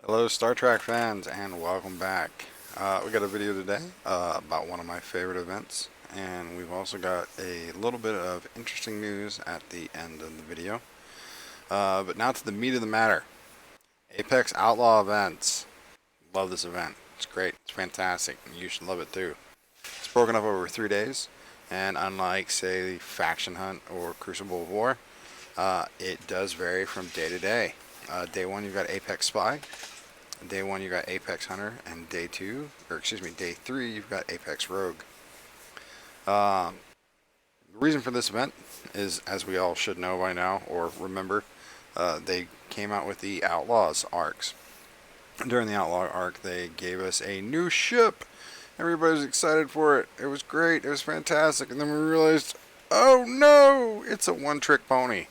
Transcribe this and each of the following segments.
Hello Star Trek fans and welcome back. We got a video today about one of my favorite events, and we've also got a little bit of interesting news at the end of the video. But now to the meat of the matter. Apex Outlaw events. Love this event. It's great. It's fantastic. You should love it too. It's broken up over 3 days, and unlike say Faction Hunt or Crucible of War, it does vary from day to day. Day 1 you've got Apex Spy. Day 1 you got Apex Hunter, and day 3 you've got Apex Rogue. The reason for this event is, as we all should know by now or remember, they came out with the Outlaws arcs. During the Outlaw arc, they gave us a new ship. Everybody was excited for it. It was great. It was fantastic. And then we realized, oh no, it's a one-trick pony.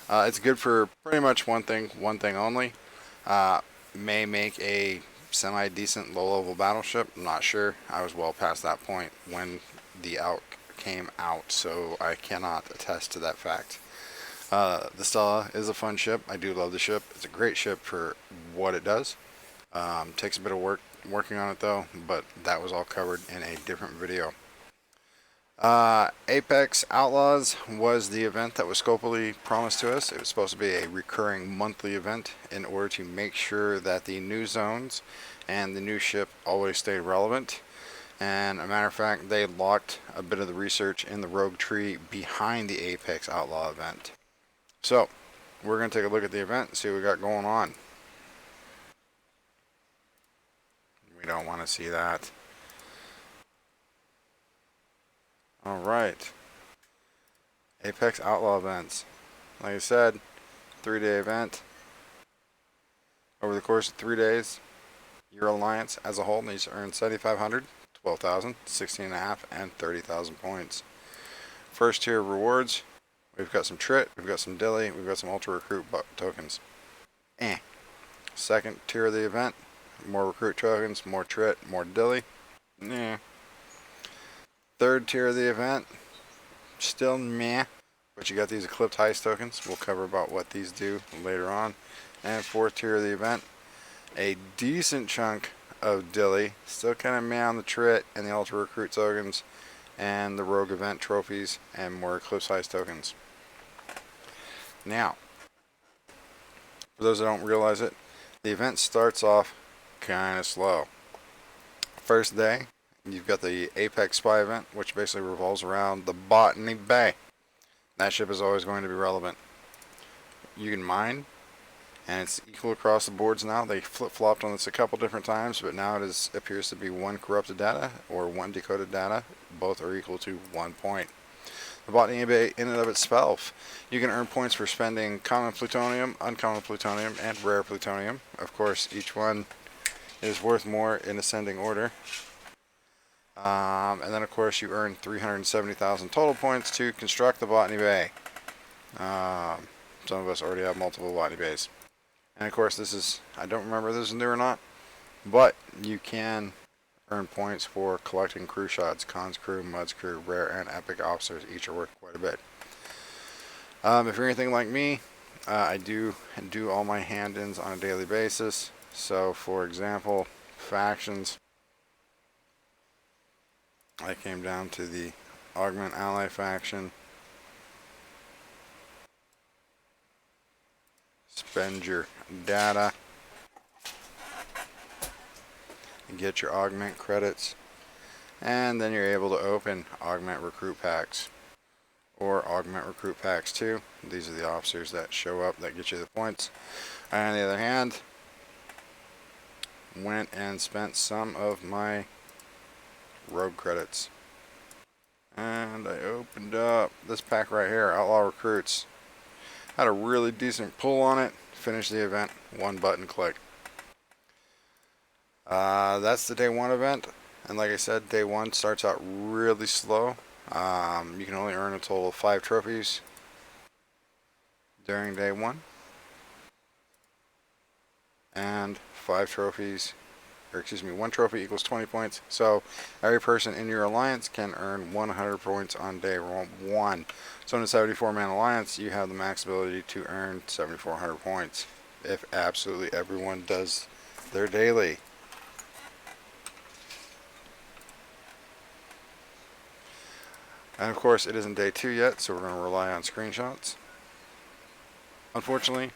It's good for pretty much one thing only. May make a semi-decent low-level battleship. I'm not sure. I was well past that point when the out came out, so I cannot attest to that fact. The Stella is a fun ship. I do love the ship. It's a great ship for what it does. Takes a bit of work working on it though, but that was all covered in a different video. Apex Outlaws was the event that was scopely promised to us. It was supposed to be a recurring monthly event in order to make sure that the new zones and the new ship always stayed relevant. And a matter of fact, they locked a bit of the research in the rogue tree behind the Apex Outlaw event. So, we're going to take a look at the event and see what we got going on. We don't want to see that. Alright. Apex Outlaw events. Like I said, 3-day event. Over the course of 3 days, your alliance as a whole needs to earn 7,500, 12,000, 16.5, and 30,000 points. First tier rewards, we've got some Trit, we've got some Dilly, we've got some Ultra Recruit tokens. Second tier of the event, more Recruit tokens, more Trit, more Dilly. Third tier of the event, still meh, but you got these Eclipsed Heist tokens. We'll cover about what these do later on. And fourth tier of the event, a decent chunk of Dilly, still kind of meh on the Trit and the Ultra Recruit tokens, and the Rogue event trophies, and more Eclipsed Heist tokens. Now, for those that don't realize it, the event starts off kind of slow. First day, you've got the Apex Spy event, which basically revolves around the Botany Bay. That ship is always going to be relevant. You can mine, and it's equal across the boards now. They flip-flopped on this a couple different times, but now it appears to be 1 corrupted data or 1 decoded data. Both are equal to 1 point. The Botany Bay, in and of itself, you can earn points for spending common plutonium, uncommon plutonium, and rare plutonium. Of course, each one is worth more in ascending order. And then of course you earn 370,000 total points to construct the Botany Bay. Some of us already have multiple Botany Bays. And of course this is, I don't remember if this is new or not, but you can earn points for collecting crew shots. Cons crew, Muds crew, rare, and epic officers. Each are worth quite a bit. If you're anything like me, I do all my hand-ins on a daily basis. So for example, factions, I came down to the Augment Ally faction. Spend your data. And get your Augment credits. And then you're able to open Augment Recruit Packs. Or Augment Recruit Packs 2. These are the officers that show up that get you the points. And on the other hand, went and spent some of my Rogue credits, and I opened up this pack right here, Outlaw Recruits. Had a really decent pull on it. Finished the event, 1 button click. That's the day 1 event, and like I said, day 1 starts out really slow. You can only earn a total of 5 trophies during day 1, and 5 trophies, or excuse me, 1 trophy equals 20 points. So every person in your alliance can earn 100 points on day 1. So in a 74-man alliance, you have the max ability to earn 7,400 points if absolutely everyone does their daily. And of course, it isn't day 2 yet, so we're going to rely on screenshots. Unfortunately,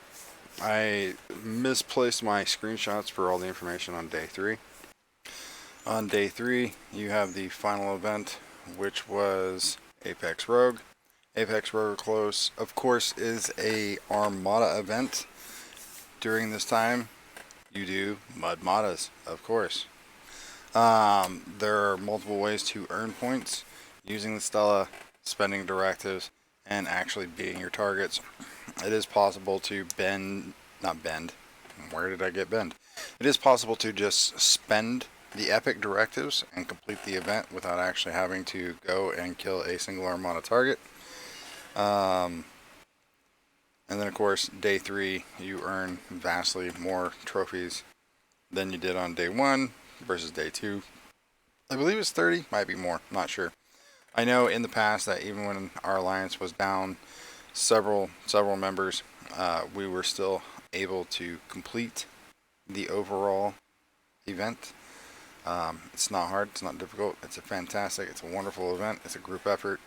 I misplaced my screenshots for all the information on day 3. On day 3, you have the final event, which was Apex Rogue. Apex Rogue Close, of course, is a Armada event. During this time, you do Mud Madas, of course. There are multiple ways to earn points using the Stella, spending directives, and actually beating your targets. It is possible to not bend, where did I get bend? It is possible to just spend the epic directives and complete the event without actually having to go and kill a single Armada target. And then of course, day 3, you earn vastly more trophies than you did on day 1 versus day 2. I believe it's 30, might be more, not sure. I know in the past that even when our alliance was down several members, we were still able to complete the overall event. It's not hard, it's not difficult, it's a wonderful event, it's a group effort,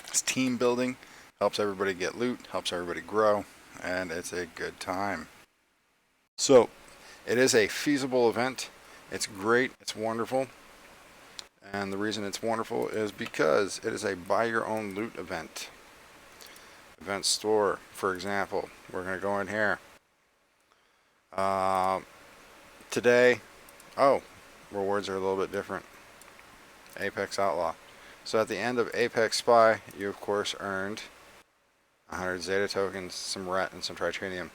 it's team building, helps everybody get loot, helps everybody grow, and it's a good time. So, it is a feasible event, it's great, it's wonderful, and the reason it's wonderful is because it is a buy your own loot event. Event store, for example, we're going to go in here. Today, rewards are a little bit different. Apex Outlaw. So at the end of Apex Spy, you of course earned 100 Zeta tokens, some ret, and some titanium.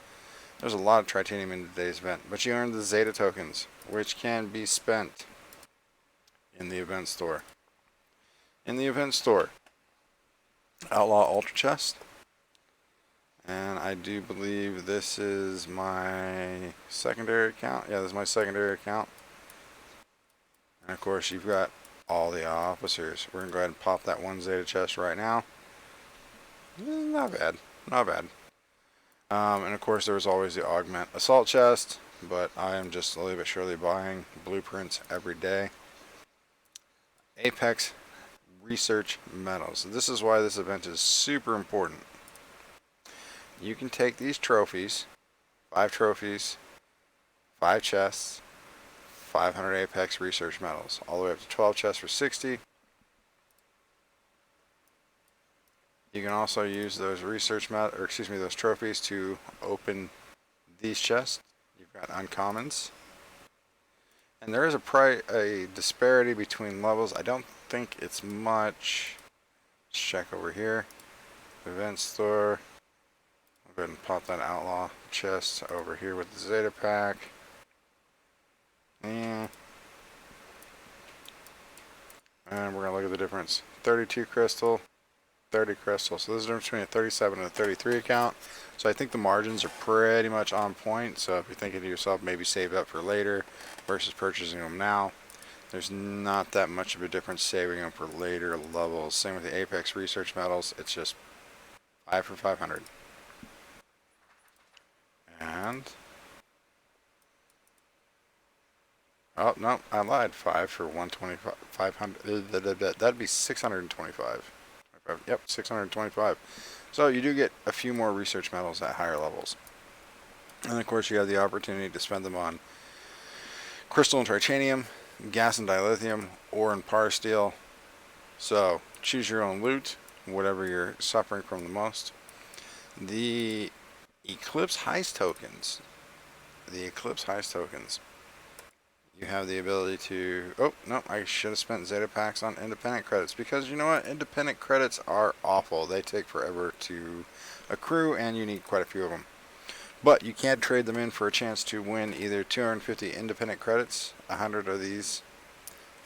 There's a lot of titanium in today's event, but you earned the Zeta tokens, which can be spent in the event store. In the event store, Outlaw Ultra Chest. And I do believe this is my secondary account. Yeah, this is my secondary account. And of course, you've got all the officers. We're going to go ahead and pop that one Zeta chest right now. Not bad. Not bad. And of course, there was always the Augment Assault chest. But I am just slowly but surely buying blueprints every day. Apex Research Medals. This is why this event is super important. You can take these trophies, 5 trophies, 5 chests, 500 Apex Research Medals, all the way up to 12 chests for 60. You can also use those those trophies to open these chests. You've got uncommons, and there is a disparity between levels. I don't think it's much. Let's check over here. Event store. I'll go ahead and pop that outlaw chest over here with the Zeta pack. And we're going to look at the difference. 32 crystal, 30 crystal. So there's a difference between a 37 and a 33 account. So I think the margins are pretty much on point. So if you're thinking to yourself, maybe save up for later versus purchasing them now, there's not that much of a difference saving them for later levels. Same with the Apex Research Medals. It's just 5 for 500. And oh, no, I lied. 5 for 125. 500. That'd be 625. Yep, 625. So you do get a few more research medals at higher levels. And of course, you have the opportunity to spend them on crystal and titanium, gas and dilithium, ore and power steel. So choose your own loot, whatever you're suffering from the most. The Eclipse Heist tokens. You have the ability to... Oh, no, I should have spent Zeta packs on independent credits. Because you know what? Independent credits are awful. They take forever to accrue, and you need quite a few of them. But you can trade them in for a chance to win either 250 independent credits, 100 of these,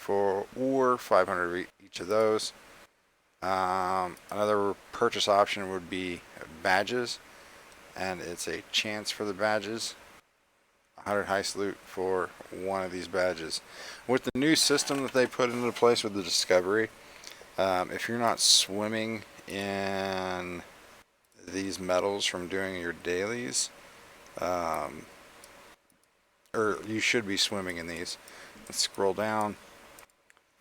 or 500 of each of those. Another purchase option would be badges, and it's a chance for the badges. 100 heist loot for one of these badges. With the new system that they put into place with the Discovery, if you're not swimming in these medals from doing your dailies, or you should be swimming in these. Let's scroll down.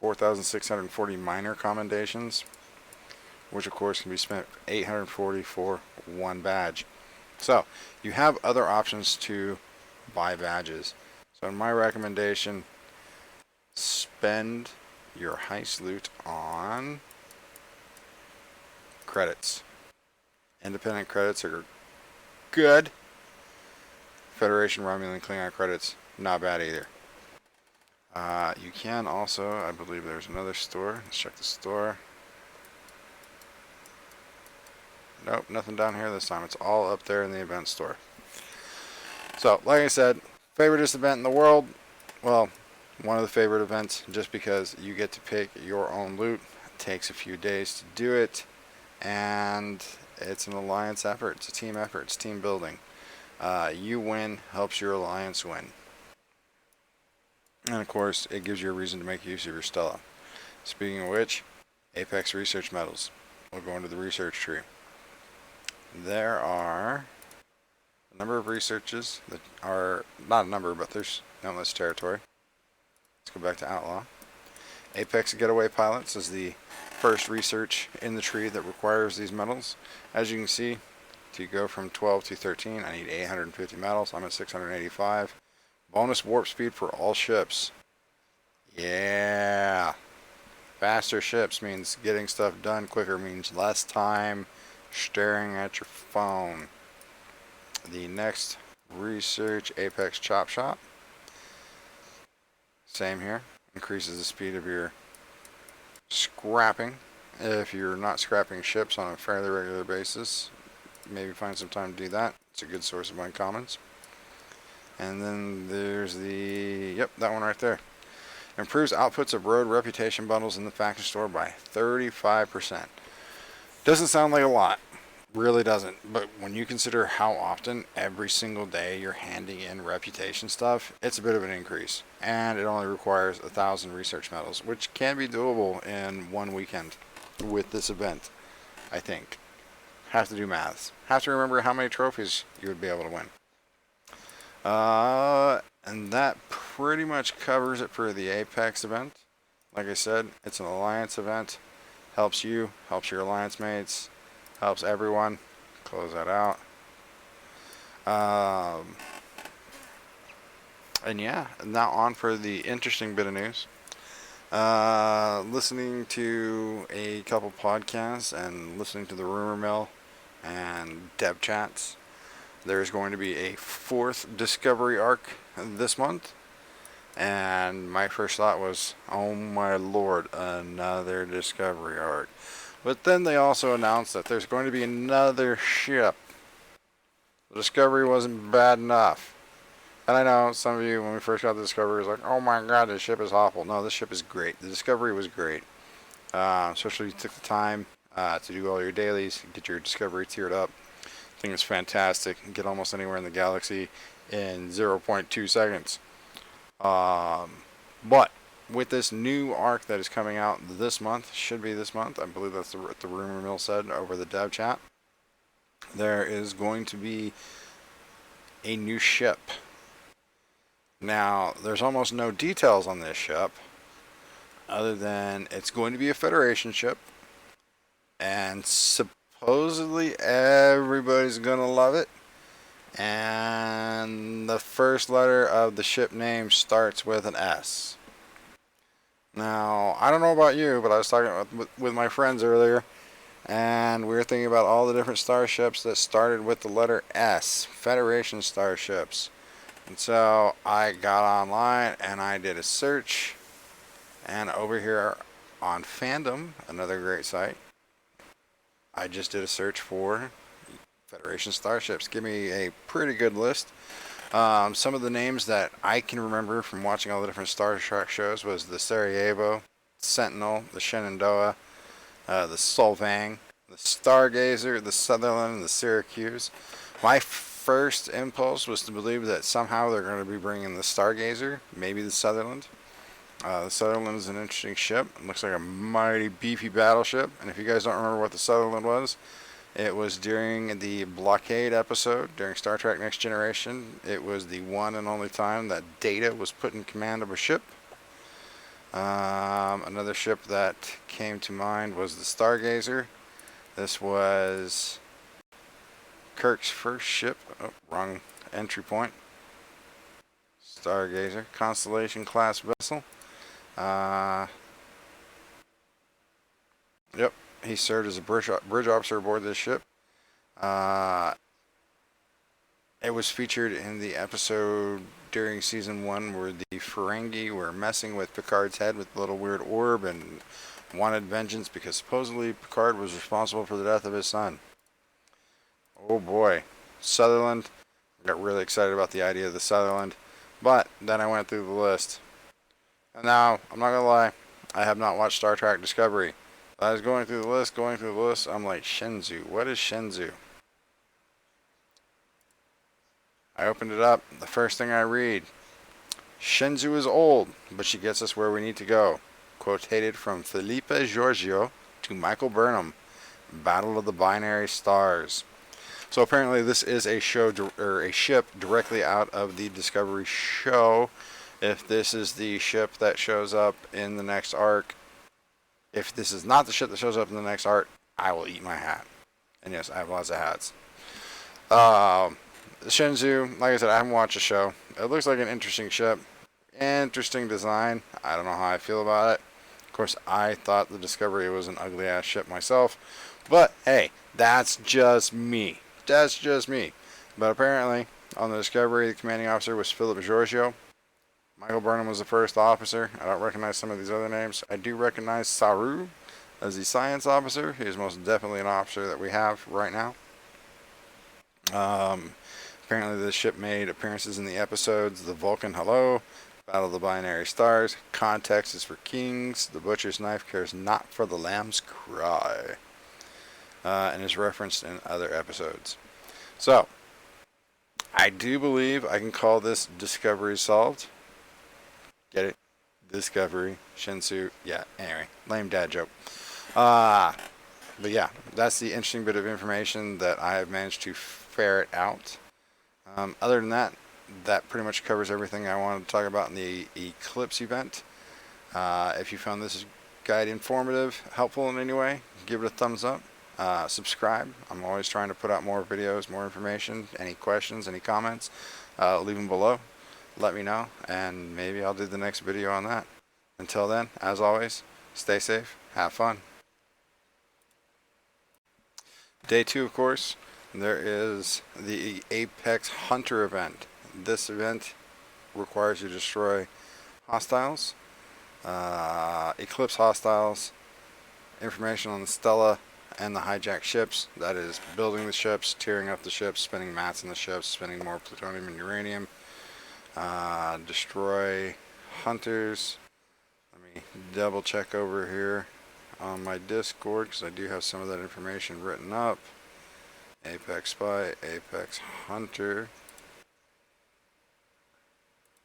4,640 minor commendations, which of course can be spent 840 for one badge. So you have other options to buy badges. So in my recommendation, spend your heist loot on credits. Independent credits are good. Federation, Romulan, Klingon credits, not bad either. You can also, I believe there's another store. Let's check the store. Nope, nothing down here this time. It's all up there in the event store. So, like I said, favoriteest event in the world. Well, one of the favorite events, just because you get to pick your own loot. It takes a few days to do it, and it's an alliance effort. It's a team effort. It's team building. You win helps your alliance win. And of course, it gives you a reason to make use of your Stella. Speaking of which, Apex research medals. We'll go into the research tree. There are a number of researches that are, not a number, but there's countless territory. Let's go back to Outlaw. Apex Getaway Pilots is the first research in the tree that requires these medals. As you can see, to go from 12 to 13, I need 850 medals. I'm at 685. Bonus warp speed for all ships. Yeah. Faster ships means getting stuff done quicker, means less time staring at your phone. The next research, Apex Chop Shop. Same here. Increases the speed of your scrapping. If you're not scrapping ships on a fairly regular basis, maybe find some time to do that. It's a good source of uncommons. And then there's the, yep, that one right there. Improves outputs of road reputation bundles in the faction store by 35%. Doesn't sound like a lot. Really doesn't. But when you consider how often every single day you're handing in reputation stuff, it's a bit of an increase. And it only requires 1,000 research medals, which can be doable in one weekend with this event, I think. Have to do maths. Have to remember how many trophies you would be able to win. And that pretty much covers it for the Apex event. Like I said, it's an alliance event. Helps you, helps your alliance mates, helps everyone. Close that out. And yeah, now on for the interesting bit of news. Listening to a couple podcasts and listening to the rumor mill and dev chats, there's going to be a 4th discovery arc this month. And my first thought was, oh my lord, another discovery arc. But then they also announced that there's going to be another ship. The discovery wasn't bad enough. And I know some of you, when we first got the discovery, was like, oh my god, this ship is awful. No, this ship is great. The discovery was great. Especially if you took the time to do all your dailies, get your discovery tiered up. I think it's fantastic. You can get almost anywhere in the galaxy in 0.2 seconds. But with this new arc that is coming out this month, should be this month, I believe that's what the rumor mill said over the dev chat, there is going to be a new ship. Now, there's almost no details on this ship, other than it's going to be a Federation ship, and supposedly everybody's going to love it. And the first letter of the ship name starts with an S. Now, I don't know about you, but I was talking with my friends earlier, and we were thinking about all the different starships that started with the letter S, Federation starships. And so I got online and I did a search, and over here on Fandom, another great site, I just did a search for Federation starships. Give me a pretty good list. Some of the names that I can remember from watching all the different Star Trek shows was the Sarajevo, Sentinel, the Shenandoah, the Solvang, the Stargazer, the Sutherland, and the Syracuse. My first impulse was to believe that somehow they're going to be bringing the Stargazer, maybe the Sutherland. The Sutherland is an interesting ship. It looks like a mighty beefy battleship. And if you guys don't remember what the Sutherland was, It was during the blockade episode, during Star Trek Next Generation. It was the one and only time that Data was put in command of a ship. Another ship that came to mind was the Stargazer. This was Kirk's first ship. Oh, wrong entry point. Stargazer, Constellation class vessel. Yep, he served as a bridge officer aboard this ship. It was featured in the episode during season 1 where the Ferengi were messing with Picard's head with a little weird orb and wanted vengeance because supposedly Picard was responsible for the death of his son. Oh boy. Sutherland. I got really excited about the idea of the Sutherland. But then I went through the list. And now, I'm not going to lie, I have not watched Star Trek Discovery. I was going through the list, I'm like, Shenzhou. What is Shenzhou? I opened it up. The first thing I read, Shenzhou is old, but she gets us where we need to go. Quoted from Felipe Giorgio to Michael Burnham, Battle of the Binary Stars. So apparently this is a show or a ship directly out of the Discovery show. If this is the ship that shows up in the next arc, if this is not the ship that shows up in the next arc, I will eat my hat. And yes, I have lots of hats. Shenzhou, like I said, I haven't watched the show. It looks like an interesting ship. Interesting design. I don't know how I feel about it. Of course, I thought the Discovery was an ugly ass ship myself. But hey, that's just me. That's just me. But apparently, on the Discovery, the commanding officer was Philip Giorgio. Michael Burnham was the first officer. I don't recognize some of these other names. I do recognize Saru as the science officer. He is most definitely an officer that we have right now. Apparently this ship made appearances in the episodes The Vulcan Hello, Battle of the Binary Stars, Context is for Kings, The Butcher's Knife cares not for the Lamb's Cry, and is referenced in other episodes. So, I do believe I can call this Discovery solved. Get it? Discovery, Shenzhou, yeah, anyway, lame dad joke. But yeah, that's the interesting bit of information that I have managed to ferret out. Other than that, that pretty much covers everything I wanted to talk about in the Eclipse event. If you found this guide informative, helpful in any way, give it a thumbs up. Subscribe. I'm always trying to put out more videos, more information. Any questions, any comments, leave them below. Let me know, and maybe I'll do the next video on that. Until then, as always, stay safe, have fun. Day 2, of course, there is the Apex Hunter event. This event requires you to destroy hostiles, eclipse hostiles, information on the Stella and the hijacked ships. That is building the ships, tearing up the ships, spinning mats in the ships, spinning more plutonium and uranium. Destroy hunters. Let me double check over here on my Discord because I do have some of that information written up. Apex Spy, Apex Hunter.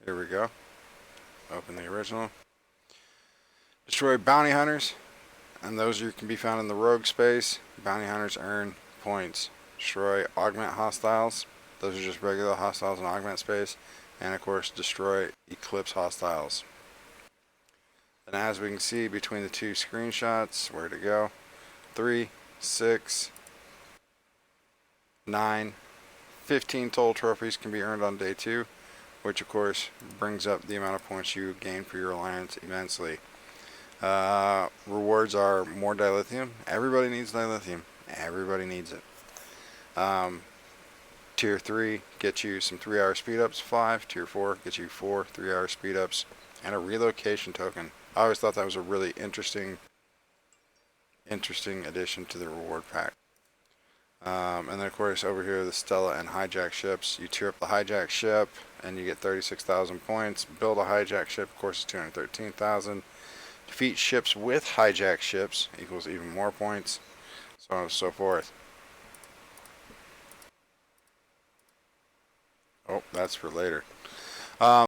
Here we go. Open the original. Destroy bounty hunters, and those can be found in the rogue space. Bounty hunters earn points. Destroy augment hostiles. Those are just regular hostiles in augment space. And of course, destroy eclipse hostiles. And as we can see between the two screenshots, where to go? 3, 6, 9, 15 total trophies can be earned on day 2, which of course brings up the amount of points you gain for your alliance immensely. Rewards are more dilithium. Everybody needs dilithium. Everybody needs it. Tier 3 gets you some 3-hour speed ups. 5. Tier 4 gets you 4 3-hour speed ups and a relocation token. I always thought that was a really interesting addition to the reward pack. And then of course over here the Stella and hijack ships. You tier up the hijack ship and you get 36,000 points. Build a hijack ship, of course, is 213,000. Defeat ships with hijack ships equals even more points, so on and so forth. Oh, that's for later.